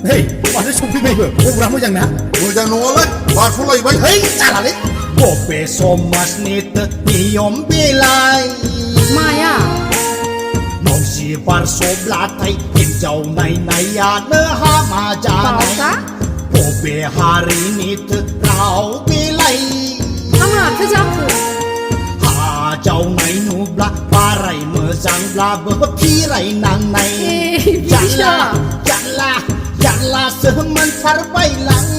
Hei, mana sumpi mai ber? Kau berapa yang nak? Jangan nolak, baru lagi baik. Hei, salah ni. Bobe somas nit niom bilai. Maya. Mau si bar soblatai hijau nai ya neha majana. Bobe hari nit rau bilai. Ama kerja ke? Hajau nai nubla parai mezang bla berpirai nang nai. Janganlah sementar bailang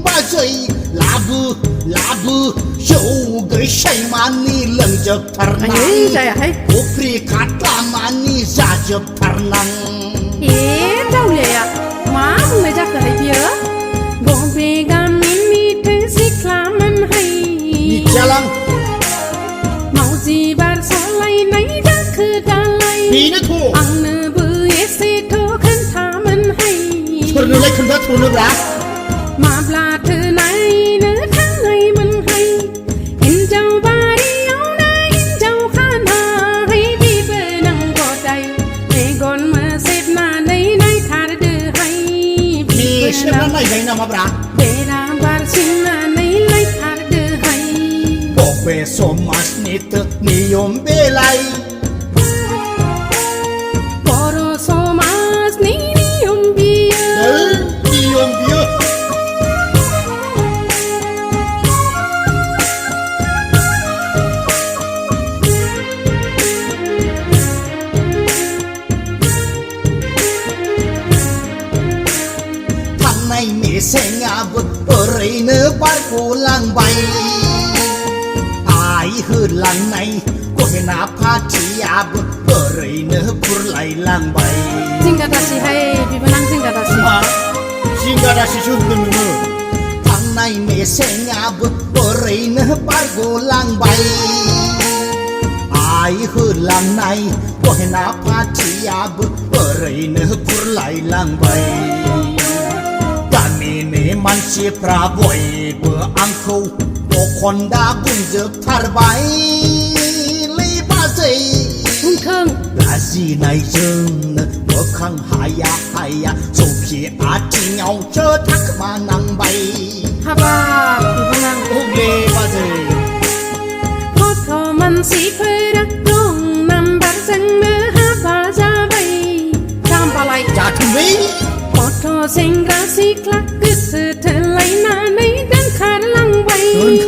bajai labu show gesai mani lengjak ternang upri kata mani zajab ternang đâu vậy ạ má người ra cái bia bộ về gam mini thế xích làm anh hay jalan mau gì bạn sao lại nấy đã cứ đã lại ăn nơ bự xe thô khăn tham anh hay Turun lagi kenapa turun berat? Maaflah tenai ne tangai menhai Injau bari au na injau khana hai di benang godai Egon mesip na nai thar de hai Ni siapa nai nama berat? Bera bar sinna nai lai thar de hai Bobe somas nit niom belai Poro somas ni Sengabut perine bar pulang bay ai hulang nai ko hena phati abut perine purlai lang bay Singgadasi hai bibanang singgadasi sungguh thang nai me sengabut perine bar pulang bay ai hulang nai ko hena phati abut perine purlai lang bay Ini manci praboy beangkau Bokonda bunjuk tarbai Libazai Bunkeng Lazi nai jeng Bekang haya Sopi ati nyau cetak manang bay Haba bibanang Oke bazai Foto mansi perak dong Nambar zeng haba jabai Sambalai Jatuh bay Foto sengra siklak Setelai nanai dan karlang bay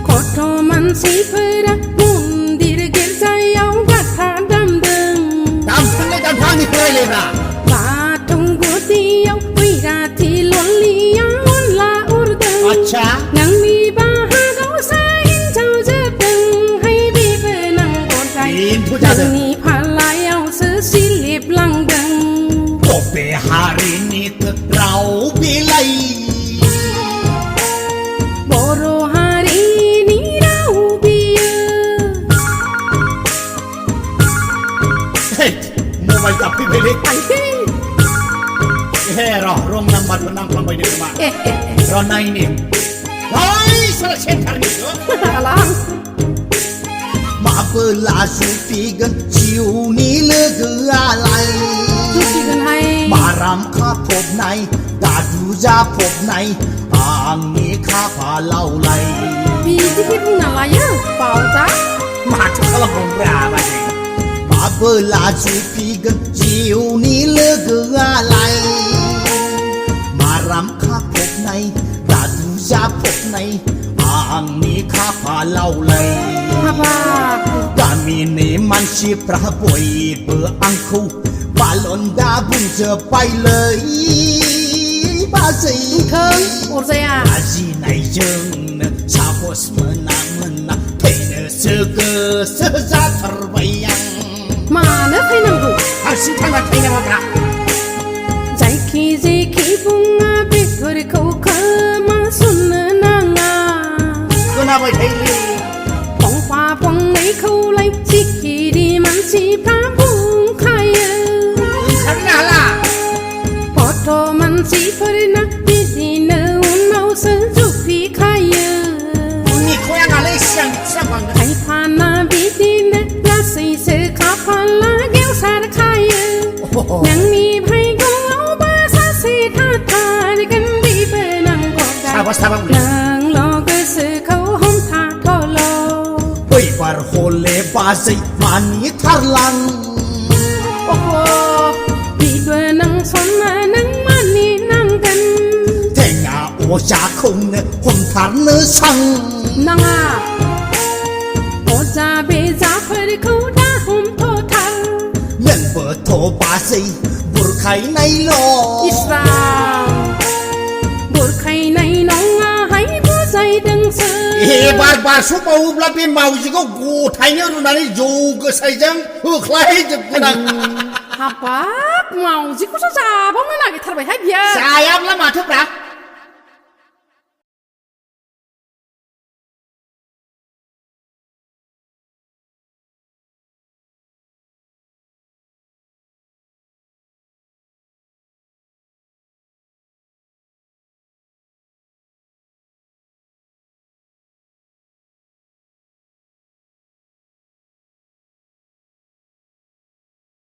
Koto mansi perak mundir gerzayau gata damdeng Damdeng ni boleh lah Batung gutiau wirati loliang la urdeng Acha Nang mi bahagau sahin jau jepeng Hai bi benang kodai Nang ni palayau sesilip langdeng Bobe hari ni terau bilai Boro hari ni rau biya Hei, mobile tapi belik roh rong nambat menang pambai di rumah Rona ini Hai, salah sentar ni Alang Mabelah supigan Ciu ni legalai Supigan hai Maram ka pop nai Dadu ja pop nai Ang ni ka palau lai Biji kipung nalaya Pau tak Mata kalau berapa ni Mabelah supigan Ciu ni legalai Maram ka pop nai Dadu ja pop nai Ang ni ka palau lai Apa Kami ni manci praboy beangku Balon dabung jepai lei Bazai Keng Urzaya Aji nai jeng Sabos menang Kena sege seza terbayang Mana kai nanggu Asyik tangan kena apa Zaiki ziki bunga Bikur kau kemasun nanga Kenapa kaya Pong pa pong nai kau lai Siki di mansi prabung kaya Karena lah Foto mansi perna Bizi ne unau sejupi kaya Ini kau yang alih siang Siapa Kai pana ยังมีไพ่กงเอาบาซาสีท่าทายกันดีเปนังกอดใจ Sabar sabar นางรอก็ซื้อเขาห้องท่าทอโล Oi barhole bazai mani tharlang โอ้โหดีเปนังสนมานังมันนี่นั่งกัน Tenga o ja khung ne hom thar ne sang นางอ่ะโอจาเบจาเพื่อเขาด่าหุ่มโททัง Nhân bờ thô bazai bur khai nai lo อิสราบุตรใครในน้องอาให้ผู้ใจดึงซื้อ bar su mau lapi mau ji ko gu thai ne ru na ni jo ko sai jang hu khlai je na ฮับปักเมาจิกุซ่าบ้องนั่นน่ะกิทาร์ไปให้เบียร์ Sayap la ma thuk ra